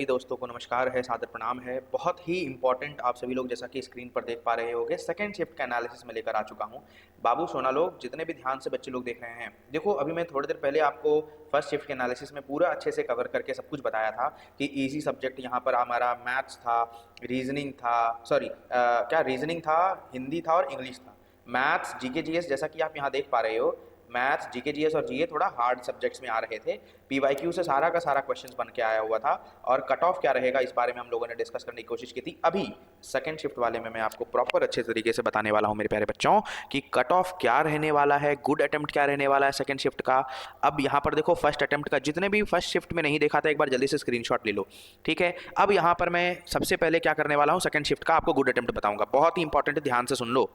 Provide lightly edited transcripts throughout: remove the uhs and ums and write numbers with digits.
सभी दोस्तों को नमस्कार है, सादर प्रणाम है। बहुत ही इंपॉर्टेंट आप सभी लोग जैसा कि स्क्रीन पर देख पा रहे होंगे, सेकंड शिफ्ट का एनालिसिस में लेकर आ चुका हूं। बाबू सोना लोग, जितने भी ध्यान से बच्चे लोग देख रहे हैं, देखो अभी मैं थोड़ी देर पहले आपको फर्स्ट शिफ्ट के एनालिसिस में पूरा अच्छे से कवर करके सब कुछ बताया था कि इजी सब्जेक्ट यहाँ पर हमारा मैथ्स था, रीजनिंग था, सॉरी क्या रीजनिंग था, हिंदी था और इंग्लिश था। मैथ्स जीके जीएस जैसा कि आप यहाँ देख पा रहे हो, मैथ्स जीके जीएस और जीए थोड़ा हार्ड सब्जेक्ट्स में आ रहे थे। पीवाईक्यू से सारा का सारा क्वेश्चंस बन के आया हुआ था और कट ऑफ क्या रहेगा इस बारे में हम लोगों ने डिस्कस करने की कोशिश की थी। अभी सेकंड शिफ्ट वाले में मैं आपको प्रॉपर अच्छे तरीके से बताने वाला हूं मेरे प्यारे बच्चों कि कट ऑफ क्या रहने वाला है, गुड अटेम्प्ट क्या रहने वाला है सेकंड शिफ्ट का। अब यहाँ पर देखो फर्स्ट अटेम्प्ट का, जितने भी फर्स्ट शिफ्ट में नहीं देखा था एक बार जल्दी से स्क्रीनशॉट ले लो, ठीक है। अब यहाँ पर मैं सबसे पहले क्या करने वाला हूँ, सेकंड शिफ्ट का आपको गुड अटेम्प्ट बताऊंगा। बहुत ही इंपॉर्टेंट है, ध्यान से सुन लो,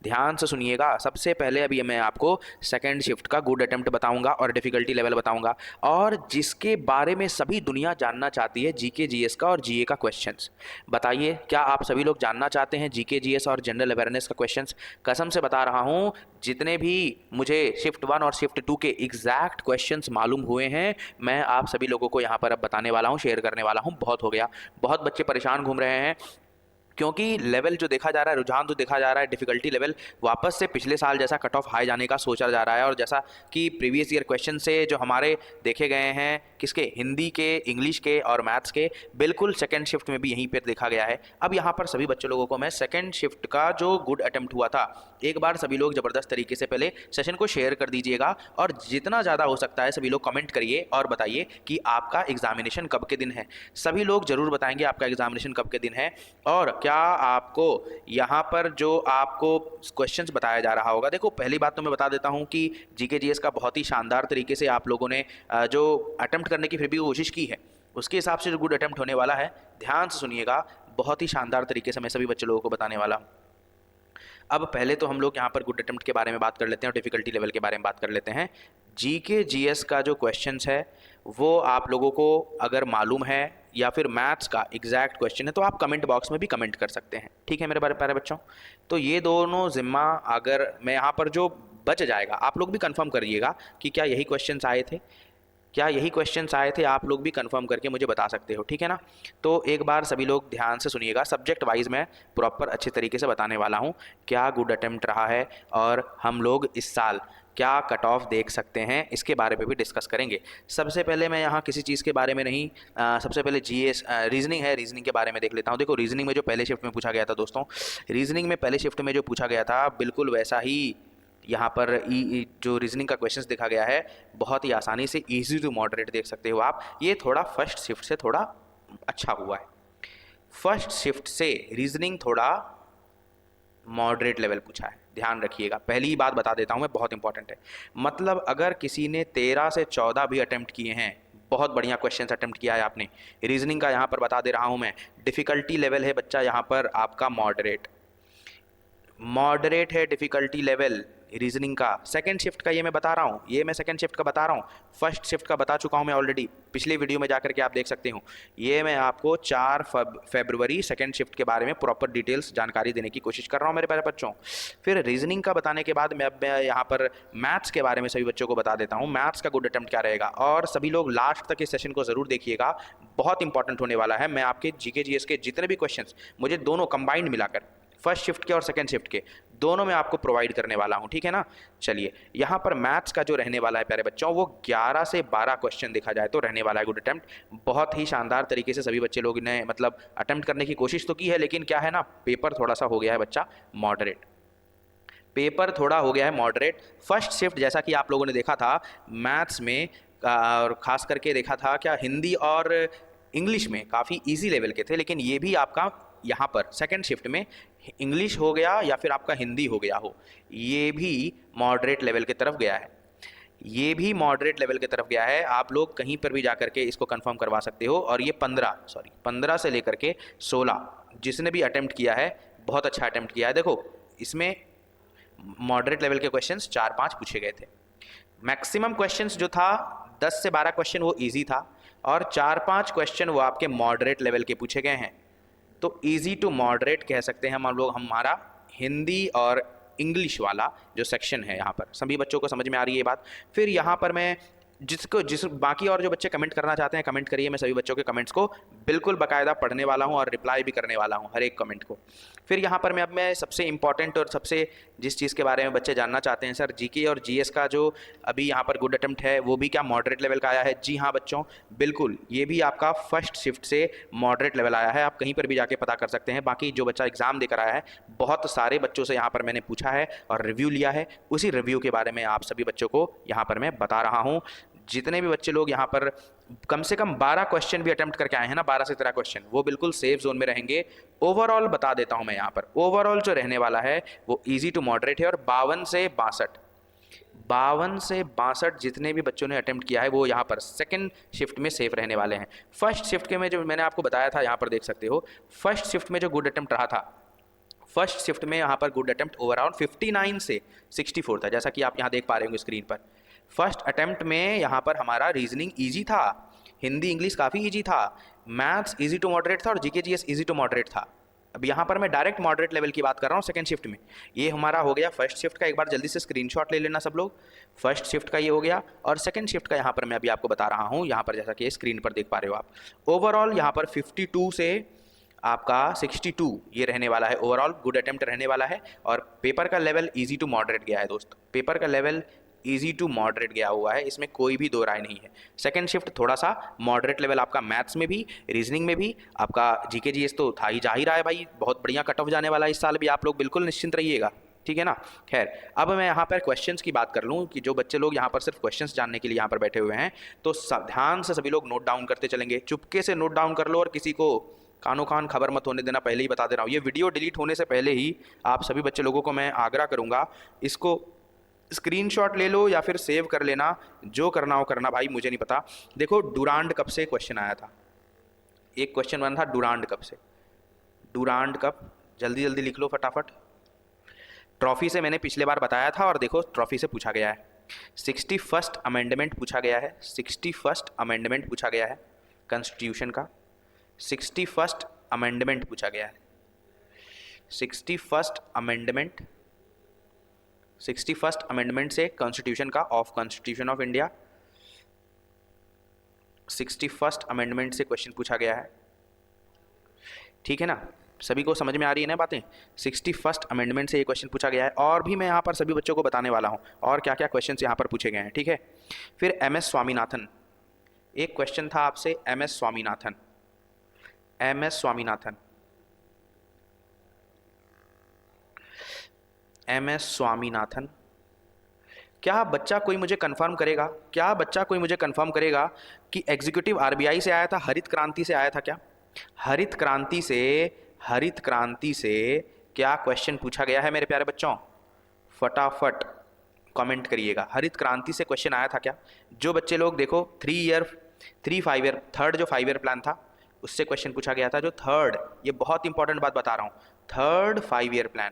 ध्यान से सुनिएगा। सबसे पहले अभी मैं आपको सेकंड शिफ्ट का गुड अटेम्प्ट बताऊंगा और डिफिकल्टी लेवल बताऊंगा, और जिसके बारे में सभी दुनिया जानना चाहती है, जीके जीएस का और जीए का क्वेश्चंस। बताइए, क्या आप सभी लोग जानना चाहते हैं जीके जीएस और जनरल अवेयरनेस का क्वेश्चंस? कसम से बता रहा हूं, जितने भी मुझे शिफ्ट 1 और शिफ्ट 2 के एग्जैक्ट क्वेश्चंस मालूम हुए हैं, मैं आप सभी लोगों को यहां पर अब बताने वाला हूं, शेयर करने वाला हूं। बहुत हो गया, बहुत बच्चे परेशान घूम रहे हैं, क्योंकि लेवल जो देखा जा रहा है, रुझान जो देखा जा रहा है, डिफिकल्टी लेवल वापस से पिछले साल जैसा कट ऑफ हाई जाने का सोचा जा रहा है। और जैसा कि प्रीवियस ईयर क्वेश्चन से जो हमारे देखे गए हैं, किसके, हिंदी के, इंग्लिश के और मैथ्स के, बिल्कुल सेकंड शिफ्ट में भी यहीं पर देखा गया है। अब यहाँ पर सभी बच्चों लोगों को मैं सेकंड शिफ्ट का जो गुड अटेम्प्ट हुआ था, एक बार सभी लोग ज़बरदस्त तरीके से पहले सेशन को शेयर कर दीजिएगा, और जितना ज़्यादा हो सकता है सभी लोग कमेंट करिए और बताइए कि आपका एग्जामिनेशन कब के दिन है। सभी लोग जरूर बताएंगे आपका एग्जामिनेशन कब के दिन है, और क्या आपको यहाँ पर जो आपको क्वेश्चंस बताया जा रहा होगा। देखो, पहली बात तो मैं बता देता हूँ कि जीके जीएस का बहुत ही शानदार तरीके से आप लोगों ने जो अटेम्प्ट करने की फिर भी कोशिश की है, उसके हिसाब से जो गुड अटेम्प्ट होने वाला है, ध्यान से सुनिएगा, बहुत ही शानदार तरीके से मैं सभी बच्चे लोगों को बताने वाला हूँ। अब पहले तो हम लोग यहाँ पर गुड अटेम्प्ट के बारे में बात कर लेते हैं और डिफिकल्टी लेवल के बारे में बात कर लेते हैं। जीके जीएस का जो क्वेश्चंस है वो आप लोगों को अगर मालूम है, या फिर मैथ्स का एग्जैक्ट क्वेश्चन है, तो आप कमेंट बॉक्स में भी कमेंट कर सकते हैं, ठीक है मेरे प्यारे बच्चों। तो ये दोनों जिम्मा अगर मैं यहाँ पर जो बच जाएगा, आप लोग भी कंफर्म करिएगा कि क्या यही क्वेश्चंस आए थे, क्या यही क्वेश्चंस आए थे, आप लोग भी कंफर्म करके मुझे बता सकते हो, ठीक है ना। तो एक बार सभी लोग ध्यान से सुनिएगा, सब्जेक्ट वाइज मैं प्रॉपर अच्छे तरीके से बताने वाला हूँ क्या गुड अटेम्प्ट रहा है, और हम लोग इस साल क्या कट ऑफ देख सकते हैं, इसके बारे में भी डिस्कस करेंगे। सबसे पहले मैं यहाँ किसी चीज़ के बारे में नहीं, सबसे पहले जीएस रीजनिंग है, रीजनिंग के बारे में देख लेता हूँ। देखो, रीजनिंग में जो पहले शिफ्ट में पूछा गया था दोस्तों, रीजनिंग में पहले शिफ्ट में जो पूछा गया था, बिल्कुल वैसा ही यहाँ पर जो रीजनिंग का क्वेश्चंस देखा गया है, बहुत ही आसानी से इजी टू मॉडरेट देख सकते हो आप। ये थोड़ा फर्स्ट शिफ्ट से थोड़ा अच्छा हुआ है, फर्स्ट शिफ्ट से रीजनिंग थोड़ा मॉडरेट लेवल पूछा है, ध्यान रखिएगा। पहली ही बात बता देता हूँ मैं, बहुत इंपॉर्टेंट है। मतलब अगर किसी ने 13 से 14 भी अटेम्प्ट किए हैं, बहुत बढ़िया क्वेश्चंस अटेम्प्ट किया है आपने। रीजनिंग का यहाँ पर बता दे रहा हूँ मैं, डिफिकल्टी लेवल है बच्चा यहाँ पर आपका मॉडरेट, मॉडरेट है डिफिकल्टी लेवल रीजनिंग का। सेकंड शिफ्ट का ये मैं बता रहा हूँ, ये मैं सेकंड शिफ्ट का बता रहा हूँ, फर्स्ट शिफ्ट का बता चुका हूँ मैं ऑलरेडी, पिछले वीडियो में जाकर के आप देख सकते हो। ये मैं आपको 4 फरवरी सेकंड शिफ्ट के बारे में प्रॉपर डिटेल्स जानकारी देने की कोशिश कर रहा हूँ मेरे प्यारे बच्चों। फिर रीजनिंग का बताने के बाद मैं यहाँ पर मैथ्स के बारे में सभी बच्चों को बता देता हूँ, मैथ्स का गुड अटेम्प्ट क्या रहेगा। और सभी लोग लास्ट तक इस सेशन को जरूर देखिएगा, बहुत इंपॉर्टेंट होने वाला है। मैं आपके जीके जीएस के जितने भी क्वेश्चन मुझे दोनों कंबाइंड मिलाकर, फर्स्ट शिफ्ट के और सेकंड शिफ्ट के, दोनों में आपको प्रोवाइड करने वाला हूं, ठीक है ना। चलिए, यहां पर मैथ्स का जो रहने वाला है प्यारे बच्चों, वो 11 से 12 क्वेश्चन देखा जाए तो रहने वाला है गुड अटेम्प्ट। बहुत ही शानदार तरीके से सभी बच्चे लोग ने मतलब अटेम्प्ट करने की कोशिश तो की है, लेकिन क्या है ना, पेपर थोड़ा सा हो गया है बच्चा मॉडरेट, पेपर थोड़ा हो गया है मॉडरेट। फर्स्ट शिफ्ट जैसा कि आप लोगों ने देखा था मैथ्स में, और खास करके देखा था क्या, हिंदी और इंग्लिश में काफ़ी इजी लेवल के थे, लेकिन ये भी आपका यहाँ पर सेकंड शिफ्ट में इंग्लिश हो गया या फिर आपका हिंदी हो गया हो, ये भी मॉडरेट लेवल की तरफ गया है, ये भी मॉडरेट लेवल की तरफ गया है। आप लोग कहीं पर भी जाकर के इसको कंफर्म करवा सकते हो। और ये 15 से लेकर के 16 जिसने भी अटेम्प्ट किया है, बहुत अच्छा अटेम्प्ट किया है। देखो, इसमें मॉडरेट लेवल के क्वेश्चंस 4-5 पूछे गए थे। मैक्सिमम क्वेश्चंस जो था 10 से 12 क्वेश्चन वो इजी था, और 4-5 क्वेश्चन वो आपके मॉडरेट लेवल के पूछे गए हैं। तो इजी टू मॉडरेट कह सकते हैं हम लोग हमारा हिंदी और इंग्लिश वाला जो सेक्शन है। यहाँ पर सभी बच्चों को समझ में आ रही है ये बात। फिर यहाँ पर मैं जिस बाकी और जो बच्चे कमेंट करना चाहते हैं कमेंट करिए, मैं सभी बच्चों के कमेंट्स को बिल्कुल बाकायदा पढ़ने वाला हूँ और रिप्लाई भी करने वाला हूँ हर एक कमेंट को। फिर यहाँ पर मैं सबसे इम्पॉर्टेंट और सबसे जिस चीज़ के बारे में बच्चे जानना चाहते हैं, सर जीके और जीएस का जो अभी यहाँ पर गुड अटेम्प्ट है वो भी क्या मॉडरेट लेवल का आया है? जी हाँ बच्चों, बिल्कुल, ये भी आपका फर्स्ट शिफ्ट से मॉडरेट लेवल आया है। आप कहीं पर भी जाके पता कर सकते हैं। बाकी जो बच्चा एग्जाम देकर आया है, बहुत सारे बच्चों से यहाँ पर मैंने पूछा है और रिव्यू लिया है, उसी रिव्यू के बारे में आप सभी बच्चों को यहाँ पर मैं बता रहा हूँ। जितने भी बच्चे लोग यहाँ पर कम से कम 12 क्वेश्चन भी अटेम्प्ट करके आए हैं ना, 12 से 13 क्वेश्चन, वो बिल्कुल सेफ जोन में रहेंगे। ओवरऑल बता देता हूँ मैं यहाँ पर, ओवरऑल जो रहने वाला है वो इजी टू मॉडरेट है। और 52 से 62 जितने भी बच्चों ने अटेम्प्ट किया है वो यहाँ पर सेकंड शिफ्ट में सेफ रहने वाले हैं। फर्स्ट शिफ्ट के में जो मैंने आपको बताया था, यहाँ पर देख सकते हो, फर्स्ट शिफ्ट में जो गुड अटेम्प्ट रहा था, फर्स्ट शिफ्ट में यहाँ पर गुड अटेम्प्ट ओवरऑल 59 से 64 था, जैसा कि आप यहाँ देख पा रहे होंगे स्क्रीन पर। फर्स्ट अटेम्प्ट में यहाँ पर हमारा रीजनिंग इजी था, हिंदी इंग्लिश काफ़ी इजी था, मैथ्स इजी टू मॉडरेट था और GK GS easy to moderate था। अब यहाँ पर मैं डायरेक्ट मॉडरेट लेवल की बात कर रहा हूँ सेकंड शिफ्ट में। ये हमारा हो गया फर्स्ट शिफ्ट का, एक बार जल्दी से स्क्रीनशॉट ले लेना सब लोग। फर्स्ट शिफ्ट का ये हो गया और सेकंड शिफ्ट का यहाँ पर मैं अभी आपको बता रहा हूँ, यहाँ पर जैसा कि स्क्रीन पर देख पा रहे हो आप। ओवरऑल यहाँ पर 52 से आपका 62 ये रहने वाला है, ओवरऑल गुड अटेम्प्ट रहने वाला है। और पेपर का लेवल इजी टू मॉडरेट गया है दोस्त, पेपर का लेवल इजी टू मॉडरेट गया हुआ है, इसमें कोई भी दो राय नहीं है। सेकंड शिफ्ट थोड़ा सा मॉडरेट लेवल आपका मैथ्स में भी, रीजनिंग में भी, आपका जीके जीएस तो था ही, जा ही रहा है भाई, बहुत बढ़िया कट ऑफ जाने वाला है इस साल भी, आप लोग बिल्कुल निश्चिंत रहिएगा, ठीक है ना। खैर, अब मैं यहाँ पर क्वेश्चंस की बात कर लूँ कि जो बच्चे लोग यहाँ पर सिर्फ क्वेश्चंस जानने के लिए यहाँ पर बैठे हुए हैं, तो ध्यान से सभी लोग नोट डाउन करते चलेंगे, चुपके से नोट डाउन कर लो और किसी को कानो कान खबर मत होने देना, पहले ही बता दे रहा हूँ। ये वीडियो डिलीट होने से पहले ही आप सभी बच्चे लोगों को मैं आग्रह करूँगा, इसको स्क्रीनशॉट ले लो या फिर सेव कर लेना, जो करना हो करना भाई, मुझे नहीं पता। देखो डुरांड कप से क्वेश्चन आया था, एक क्वेश्चन बना था डुरांड कप से, डुरांड कप, जल्दी जल्दी लिख लो फटाफट। ट्रॉफी से मैंने पिछले बार बताया था और देखो ट्रॉफी से पूछा गया है, 61st अमेंडमेंट पूछा गया है, 61st अमेंडमेंट पूछा गया है कॉन्स्टिट्यूशन का, 61st अमेंडमेंट पूछा गया है, 61st अमेंडमेंट, 61st अमेंडमेंट से कॉन्स्टिट्यूशन का, of constitution of India, 61st amendment से क्वेश्चन पूछा गया है, ठीक है ना, सभी को समझ में आ रही है ना बातें। 61st अमेंडमेंट से ये क्वेश्चन पूछा गया है और भी मैं यहाँ पर सभी बच्चों को बताने वाला हूँ और क्या क्या क्वेश्चन यहाँ पर पूछे गए हैं, ठीक है। फिर एमएस स्वामीनाथन, एक क्वेश्चन था आपसे, MS Swaminathan, MS Swaminathan, MS Swaminathan, क्या बच्चा कोई मुझे कंफर्म करेगा, क्या बच्चा कोई मुझे कंफर्म करेगा कि एग्जीक्यूटिव आरबीआई से आया था, हरित क्रांति से आया था क्या? हरित क्रांति से, हरित क्रांति से क्या क्वेश्चन पूछा गया है मेरे प्यारे बच्चों? फटाफट कमेंट करिएगा, हरित क्रांति से क्वेश्चन आया था क्या? जो बच्चे लोग देखो 5 ईयर, थर्ड जो 5 ईयर प्लान था उससे क्वेश्चन पूछा गया था, जो थर्ड, ये बहुत इंपॉर्टेंट बात बता रहा हूँ, थर्ड 5 ईयर प्लान,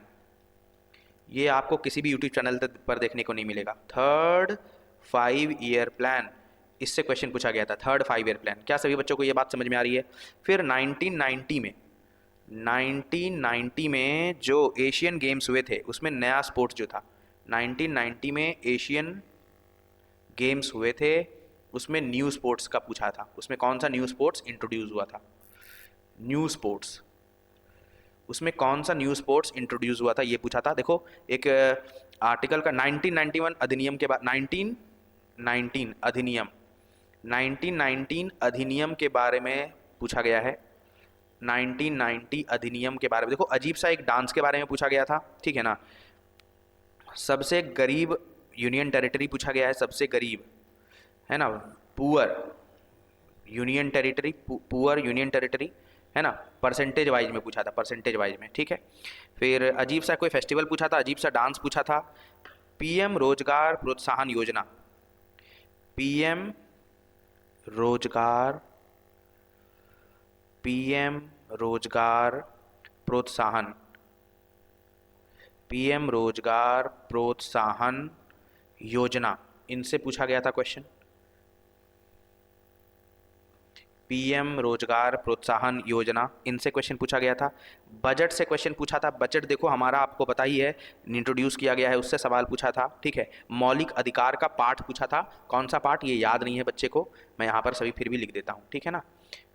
ये आपको किसी भी यूट्यूब चैनल पर देखने को नहीं मिलेगा। थर्ड 5 ईयर प्लान, इससे क्वेश्चन पूछा गया था, थर्ड 5 ईयर प्लान। क्या सभी बच्चों को ये बात समझ में आ रही है? फिर 1990 में जो एशियन गेम्स हुए थे उसमें नया स्पोर्ट्स जो था, 1990 में एशियन गेम्स हुए थे उसमें न्यू स्पोर्ट्स का पूछा था, उसमें कौन सा न्यू स्पोर्ट्स इंट्रोड्यूस हुआ था? न्यू स्पोर्ट्स, उसमें कौन सा न्यू स्पोर्ट्स इंट्रोड्यूस हुआ था ये पूछा था। देखो एक आर्टिकल का 1991 अधिनियम के बाद, 1919 अधिनियम, 1919 अधिनियम के बारे में पूछा गया है, 1990 अधिनियम के बारे में। देखो अजीब सा एक डांस के बारे में पूछा गया था, ठीक है ना। सबसे गरीब यूनियन टेरिटरी पूछा गया है, सबसे गरीब, है ना, poor union territory, poor union territory, है ना, परसेंटेज वाइज में पूछा था, परसेंटेज वाइज में, ठीक है। फिर अजीब सा कोई फेस्टिवल पूछा था, अजीब सा डांस पूछा था। पीएम रोजगार प्रोत्साहन योजना, पीएम रोजगार, पीएम रोजगार प्रोत्साहन, पीएम रोजगार प्रोत्साहन योजना, इनसे पूछा गया था क्वेश्चन। पीएम रोजगार प्रोत्साहन योजना, इनसे क्वेश्चन पूछा गया था। बजट से क्वेश्चन पूछा था, बजट देखो हमारा आपको पता ही है, इंट्रोड्यूस किया गया है, उससे सवाल पूछा था, ठीक है। मौलिक अधिकार का पार्ट पूछा था, कौन सा पार्ट ये याद नहीं है बच्चे को, मैं यहाँ पर सभी फिर भी लिख देता हूँ, ठीक है ना।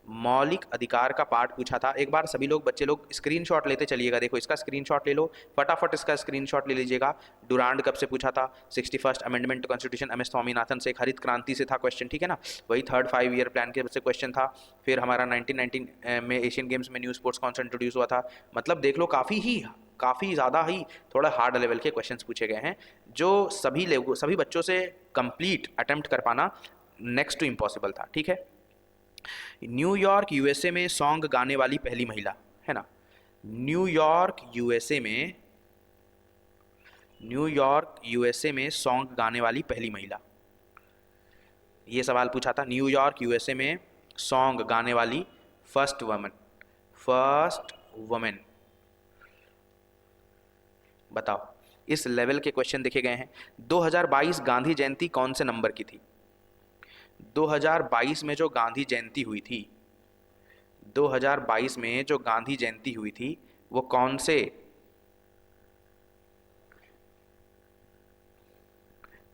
मौलिक अधिकार का पार्ट पूछा था। एक बार सभी लोग बच्चे लोग स्क्रीनशॉट लेते चलिएगा। देखो इसका स्क्रीनशॉट ले लो, फटाफट इसका स्क्रीनशॉट ले लीजिएगा। डुरांड कब से पूछा था? 61st amendment to constitution M S Swaminathan से। हरित क्रांति से था क्वेश्चन, ठीक है ना, वही थर्ड 5 ईयर प्लान के से क्वेश्चन था। फिर हमारा 1919 में एशियन गेम्स में न्यू स्पोर्ट्स कौन सा इंट्रोड्यूस हुआ था। मतलब देख लो काफ़ी ज़्यादा ही थोड़ा हार्ड लेवल के क्वेश्चंस पूछे गए हैं, जो सभी बच्चों से कंप्लीट अटेम्प्ट कर पाना नेक्स्ट टू इम्पॉसिबल था, ठीक है। न्यूयॉर्क यूएसए में सॉन्ग गाने वाली पहली महिला, है ना, न्यूयॉर्क यूएसए में सॉन्ग गाने वाली पहली महिला, ये सवाल पूछा था। न्यूयॉर्क यूएसए में सॉन्ग गाने वाली फर्स्ट वुमेन, बताओ। इस लेवल के क्वेश्चन देखे गए हैं। 2022 गांधी जयंती कौन से नंबर की थी? 2022 में जो गांधी जयंती हुई थी, 2022 में जो गांधी जयंती हुई थी वो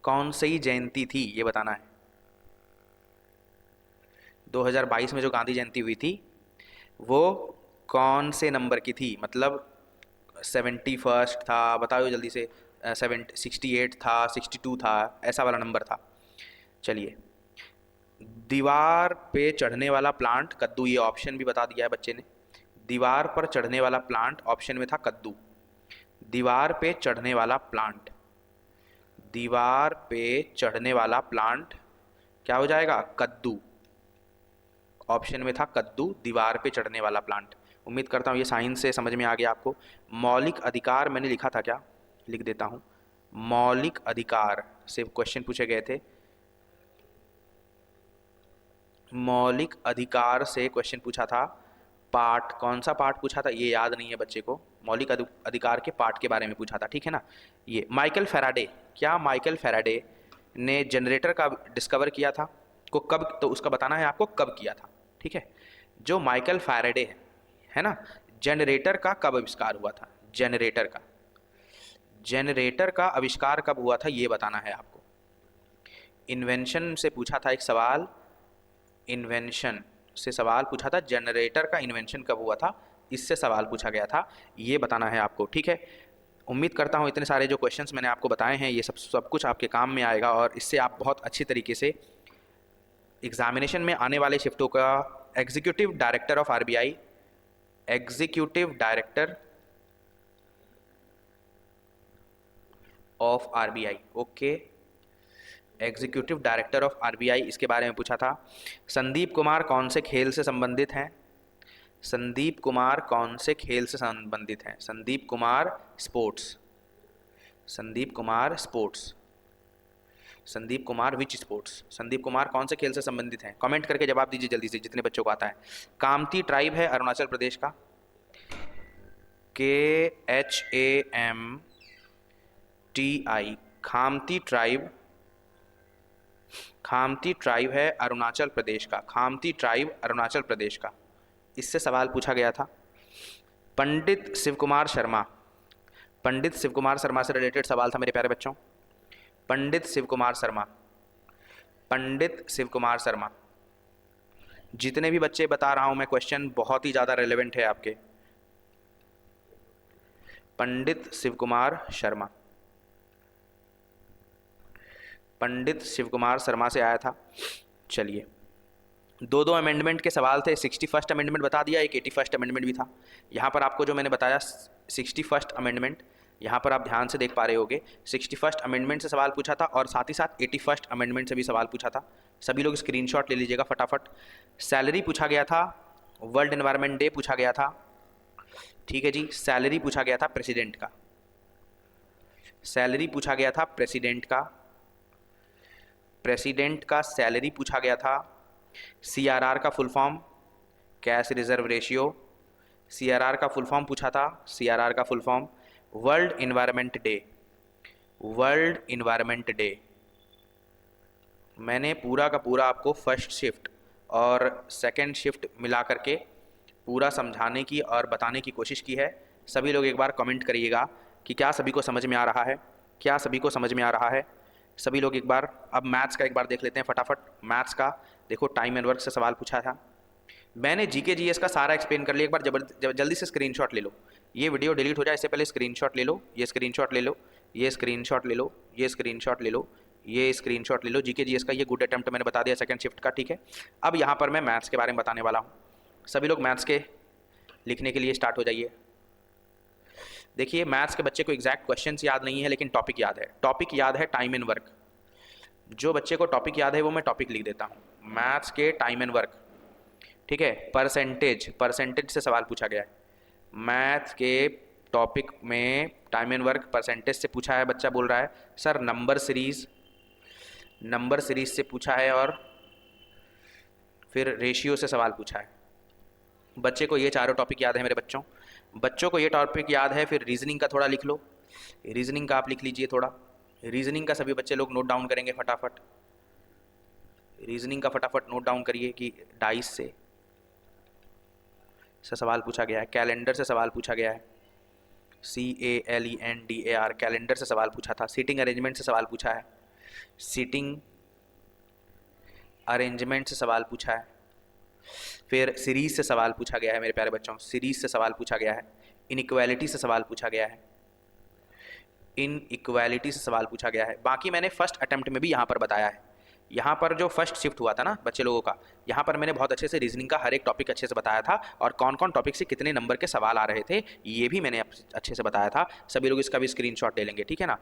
कौन सी जयंती थी, ये बताना है। 2022 में जो गांधी जयंती हुई थी वो कौन से नंबर की थी? मतलब 71 था, बताओ जल्दी से। 68 था, 62 था, ऐसा वाला नंबर था। चलिए, दीवार पे चढ़ने वाला प्लांट कद्दू, ये ऑप्शन भी बता दिया है बच्चे ने। दीवार पर चढ़ने वाला प्लांट ऑप्शन में था कद्दू। दीवार पे चढ़ने वाला प्लांट, दीवार पे चढ़ने वाला प्लांट क्या हो जाएगा? कद्दू। ऑप्शन में था कद्दू, दीवार पे चढ़ने वाला प्लांट। उम्मीद करता हूँ ये साइंस से समझ में आ गया आपको। मौलिक अधिकार मैंने लिखा था क्या? लिख देता हूँ। मौलिक अधिकार से क्वेश्चन पूछे गए थे। मौलिक अधिकार से क्वेश्चन पूछा था। पार्ट, कौन सा पार्ट पूछा था ये याद नहीं है बच्चे को। मौलिक अधिकार के पार्ट के बारे में पूछा था, ठीक है ना। ये माइकल फैराडे, क्या माइकल फैराडे ने जनरेटर का डिस्कवर किया था? को कब, तो उसका बताना है आपको कब किया था, ठीक है। जो माइकल फैराडे है ना, जनरेटर का कब आविष्कार हुआ था? जनरेटर का आविष्कार कब हुआ था ये बताना है आपको। इन्वेंशन से पूछा था एक सवाल, इन्वेंशन से सवाल पूछा था, जनरेटर का इन्वेंशन कब हुआ था, इससे सवाल पूछा गया था, ये बताना है आपको, ठीक है। उम्मीद करता हूँ इतने सारे जो क्वेश्चंस मैंने आपको बताए हैं ये सब कुछ आपके काम में आएगा और इससे आप बहुत अच्छी तरीके से एग्जामिनेशन में आने वाले शिफ्टों का executive director of RBI, executive director of RBI, okay, executive director of RBI, इसके बारे में पूछा था। संदीप कुमार कौन से खेल से संबंधित हैं? संदीप कुमार कौन से खेल से संबंधित हैं? संदीप कुमार स्पोर्ट्स, संदीप कुमार स्पोर्ट्स, संदीप कुमार विच स्पोर्ट्स, संदीप कुमार कौन से खेल से संबंधित हैं? कमेंट करके जवाब दीजिए जल्दी से जितने बच्चों को आता है। कामती ट्राइब है अरुणाचल प्रदेश का, KHAMTI, Khamti tribe, Khamti tribe है अरुणाचल प्रदेश का, खामती ट्राइब अरुणाचल प्रदेश का, इससे सवाल पूछा गया था। पंडित शिव कुमार शर्मा, पंडित शिव कुमार शर्मा से रिलेटेड सवाल था मेरे प्यारे बच्चों। पंडित शिव कुमार शर्मा, पंडित शिव कुमार शर्मा, जितने भी बच्चे बता रहा हूं मैं क्वेश्चन बहुत ही ज़्यादा रेलेवेंट है आपके। पंडित शिव कुमार शर्मा, पंडित शिव कुमार शर्मा से आया था। चलिए, दो अमेंडमेंट के सवाल थे। 61st अमेंडमेंट बता दिया, एक 81st अमेंडमेंट भी था। यहाँ पर आपको जो मैंने बताया 61st अमेंडमेंट, यहाँ पर आप ध्यान से देख पा रहे होगे। 61st अमेंडमेंट से सवाल पूछा था और साथ ही साथ 81st अमेंडमेंट से भी सवाल पूछा था। सभी लोग स्क्रीनशॉट ले लीजिएगा फटाफट। सैलरी पूछा गया था, वर्ल्ड एनवायरनमेंट डे पूछा गया था, ठीक है जी। सैलरी पूछा गया था प्रेसिडेंट का, सैलरी पूछा गया था प्रेसिडेंट का, प्रेसिडेंट का सैलरी पूछा गया था। CRR का full form, cash reserve ratio, CRR का फुल फॉर्म पूछा था। CRR का full form world environment day, world environment day. मैंने पूरा का पूरा आपको फर्स्ट शिफ्ट और सेकंड शिफ्ट मिला करके पूरा समझाने की और बताने की कोशिश की है। सभी लोग एक बार कमेंट करिएगा कि क्या सभी को समझ में आ रहा है, क्या सभी को समझ में आ रहा है। सभी लोग एक बार अब मैथ्स का एक बार देख लेते हैं फटाफट। मैथ्स का देखो, टाइम एंड वर्क से सवाल पूछा था। मैंने जीके जीएस का सारा एक्सप्लेन कर लिया, एक बार जल्दी से स्क्रीनशॉट ले लो। ये वीडियो डिलीट हो जाए इससे पहले स्क्रीनशॉट ले लो, ये स्क्रीनशॉट ले लो, ये स्क्रीनशॉट ले लो, ये स्क्रीनशॉट ले लो, ये स्क्रीनशॉट ले लो। जीके जीएस का ये गुड अटेम्प्ट मैंने बता दिया सेकंड शिफ्ट का, ठीक है। अब यहाँ पर मैं मैथ्स के बारे में बताने वाला हूँ। सभी लोग मैथ्स के लिखने के लिए स्टार्ट हो जाइए। देखिए मैथ्स के बच्चे को एग्जैक्ट क्वेश्चंस याद नहीं है लेकिन टॉपिक याद है। टॉपिक याद है टाइम एंड वर्क। जो बच्चे को टॉपिक याद है वो मैं टॉपिक लिख देता हूँ। मैथ्स के टाइम एंड वर्क, ठीक है। परसेंटेज से सवाल पूछा गया है मैथ्स के टॉपिक में। टाइम एंड वर्क परसेंटेज से पूछा है। बच्चा बोल रहा है सर नंबर सीरीज से पूछा है और फिर रेशियो से सवाल पूछा है। बच्चे को ये चारों टॉपिक याद है मेरे बच्चों को ये टॉपिक याद है। फिर रीजनिंग का थोड़ा लिख लो, रीजनिंग का आप लिख लीजिए थोड़ा। रीजनिंग का सभी बच्चे लोग नोट डाउन करेंगे फटाफट। रीजनिंग का फटाफट नोट डाउन करिए कि डाइस से सवाल पूछा गया है, कैलेंडर से सवाल पूछा गया है, CALENDAR कैलेंडर से सवाल पूछा था। सीटिंग अरेंजमेंट से सवाल पूछा है, सीटिंग अरेंजमेंट से सवाल पूछा है। फिर सीरीज से सवाल पूछा गया है मेरे प्यारे बच्चों, सीरीज से सवाल पूछा गया है। इनइक्वालिटी से सवाल पूछा गया है, इनइक्वालिटी से सवाल पूछा गया है। बाकी मैंने फर्स्ट अटेम्प्ट में भी यहाँ पर बताया है। यहाँ पर जो फर्स्ट शिफ्ट हुआ था ना बच्चे लोगों का, यहाँ पर मैंने बहुत अच्छे से रीजनिंग का हर एक टॉपिक अच्छे से बताया था और कौन कौन टॉपिक से कितने नंबर के सवाल आ रहे थे ये भी मैंने अच्छे से बताया था। सभी लोग इसका भी स्क्रीनशॉट ले लेंगे, ठीक है ना।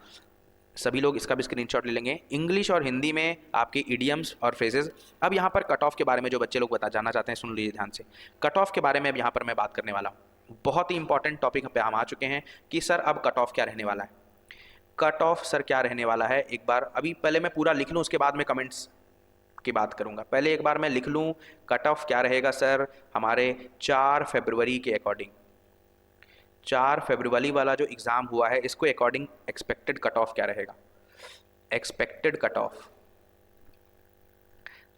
सभी लोग इसका भी स्क्रीनशॉट ले लेंगे। इंग्लिश और हिंदी में आपके इडियम्स और फ्रेजेस। अब यहाँ पर कट ऑफ के बारे में जो बच्चे लोग जानना चाहते हैं सुन लीजिए ध्यान से। कट ऑफ के बारे में अब यहाँ पर मैं बात करने वाला हूँ। बहुत ही इंपॉर्टेंट टॉपिक पे हम आ चुके हैं कि सर अब कट ऑफ क्या रहने वाला है। कट ऑफ सर क्या रहने वाला है, एक बार अभी पहले मैं पूरा लिख लूँ उसके बाद में कमेंट्स की बात करूंगा। पहले एक बार मैं लिख लूँ कट ऑफ क्या रहेगा सर हमारे 4 फरवरी के अकॉर्डिंग। 4 फरवरी वाला जो एग्ज़ाम हुआ है इसको अकॉर्डिंग एक्सपेक्टेड कट ऑफ क्या रहेगा। एक्सपेक्टेड कट ऑफ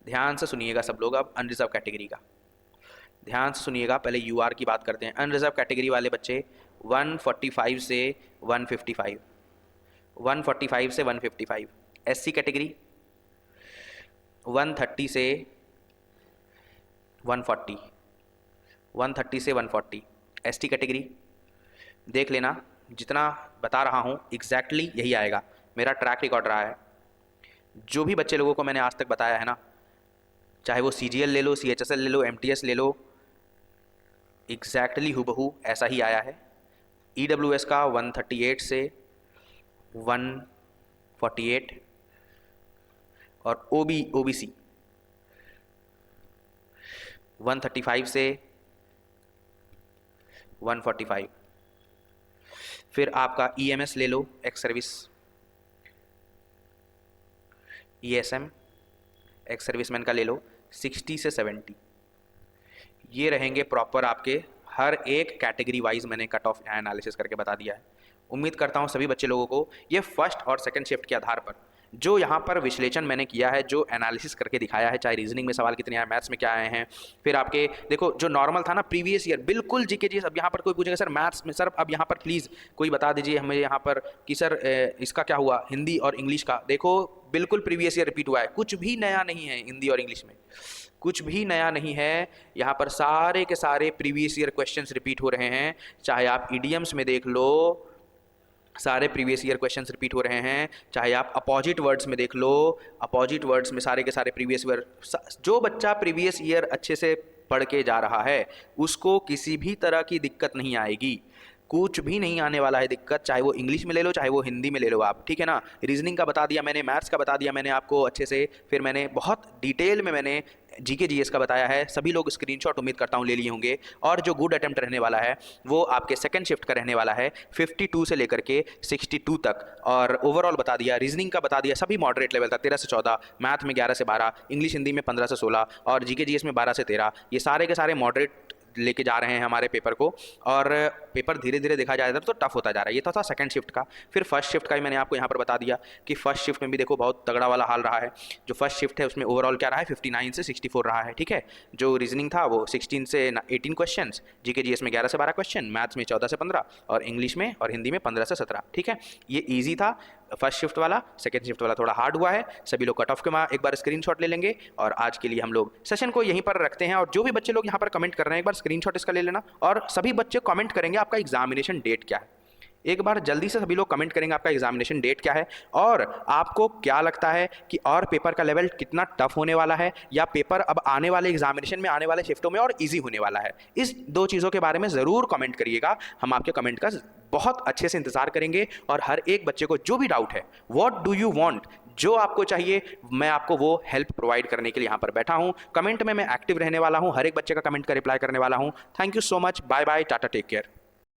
ध्यान से सुनिएगा सब लोग। अब अनरिजर्व कैटेगरी का ध्यान से सुनिएगा। पहले यूआर की बात करते हैं। अनरिजर्व कैटेगरी वाले बच्चे 145 से 155, 145 से 155। एससी कैटेगरी 130 से 140, 130 से 140। एसटी कैटेगरी देख लेना, जितना बता रहा हूँ एग्जैक्टली यही आएगा। मेरा ट्रैक रिकॉर्ड रहा है। जो भी बच्चे लोगों को मैंने आज तक बताया है ना, चाहे वो CGL ले लो, CHSL ले लो, MTS ले लो, एग्जैक्टली हूबहू ऐसा ही आया है। EWS का 138 से 148 और OBC 135 से 145। फिर आपका EMS ले लो, ex service, ESM ex serviceman का ले लो 60 से 70। ये रहेंगे प्रॉपर आपके हर एक कैटेगरी वाइज मैंने कट ऑफ एनालिसिस करके बता दिया है। उम्मीद करता हूँ सभी बच्चे लोगों को ये फर्स्ट और सेकंड शिफ्ट के आधार पर जो यहाँ पर विश्लेषण मैंने किया है, जो एनालिसिस करके दिखाया है, चाहे रीजनिंग में सवाल कितने आए, मैथ्स में क्या आए हैं, फिर आपके देखो जो नॉर्मल था ना प्रीवियस ईयर बिल्कुल जीके जी। अब यहाँ पर कोई पूछेगा सर मैथ्स में सर अब यहाँ पर प्लीज़ कोई बता दीजिए हमें यहाँ पर कि सर इसका क्या हुआ हिंदी और इंग्लिश का। देखो बिल्कुल प्रीवियस ईयर रिपीट हुआ है, कुछ भी नया नहीं है हिंदी और इंग्लिश में, कुछ भी नया नहीं है। यहाँ पर सारे के सारे प्रीवियस ईयर क्वेश्चंस रिपीट हो रहे हैं। चाहे आप इडियम्स में देख लो, सारे प्रीवियस ईयर क्वेश्चंस रिपीट हो रहे हैं। चाहे आप अपोजिट वर्ड्स में देख लो, अपोजिट वर्ड्स में सारे के सारे प्रीवियस ईयर। जो बच्चा प्रीवियस ईयर अच्छे से पढ़ के जा रहा है उसको किसी भी तरह की दिक्कत नहीं आएगी, कुछ भी नहीं आने वाला है दिक्कत। चाहे वो इंग्लिश में ले लो, चाहे वो हिंदी में ले लो आप, ठीक है ना। रीजनिंग का बता दिया मैंने, मैथ्स का बता दिया मैंने आपको अच्छे से, फिर मैंने बहुत डिटेल में मैंने जीके जीएस का बताया है। सभी लोग स्क्रीनशॉट उम्मीद करता हूँ ले लिए होंगे। और जो गुड अटेम्प्ट रहने वाला है वो आपके सेकंड शिफ्ट का रहने वाला है 52 से लेकर के 62 तक। और ओवरऑल बता दिया, रीजनिंग का बता दिया, सभी मॉडरेट लेवल था 13 से 14, मैथ में 11 से 12, इंग्लिश हिंदी में 15 से 16 और जीके जीएस में 12 से 13। ये सारे के सारे मॉडरेट लेके जा रहे हैं हमारे पेपर को। और पेपर धीरे धीरे देखा जाए तो टफ होता जा रहा है। ये तो था सेकंड शिफ्ट का। फिर फर्स्ट शिफ्ट का ही मैंने आपको यहाँ पर बता दिया कि फर्स्ट शिफ्ट में भी देखो बहुत तगड़ा वाला हाल रहा है। जो फर्स्ट शिफ्ट है उसमें ओवरऑल क्या रहा है 59 से 64 रहा है, ठीक है। जो रीजनिंग था वो 16 से 18 क्वेश्चन, जीके जीएस में 11 से 12 क्वेश्चन, मैथ्स में 14 से 15 और इंग्लिश में और हिंदी में 15 से 17, ठीक है। ये ईजी था। फर्स्ट शिफ्ट वाला, सेकंड शिफ्ट वाला थोड़ा हार्ड हुआ है। सभी लोग कट ऑफ के एक बार स्क्रीनशॉट ले लेंगे और आज के लिए हम लोग सेशन को यहीं पर रखते हैं। और जो भी बच्चे लोग यहाँ पर कमेंट कर रहे हैं एक बार स्क्रीनशॉट इसका ले लेना, और सभी बच्चे कमेंट करेंगे आपका एग्जामिनेशन डेट क्या है। एक बार जल्दी से सभी लोग कमेंट करेंगे आपका एग्जामिनेशन डेट क्या है, और आपको क्या लगता है कि और पेपर का लेवल कितना टफ होने वाला है, या पेपर अब आने वाले एग्जामिनेशन में आने वाले शिफ्टों में और इजी होने वाला है। इस दो चीज़ों के बारे में ज़रूर कमेंट करिएगा, हम आपके कमेंट का बहुत अच्छे से इंतजार करेंगे। और हर एक बच्चे को जो भी डाउट है, व्हाट डू यू वांट, जो आपको चाहिए मैं आपको वो हेल्प प्रोवाइड करने के लिए यहाँ पर बैठा हूँ। कमेंट में मैं एक्टिव रहने वाला हूँ, हर एक बच्चे का कमेंट का रिप्लाई करने वाला हूँ। Thank you so much, bye bye, tata, take care.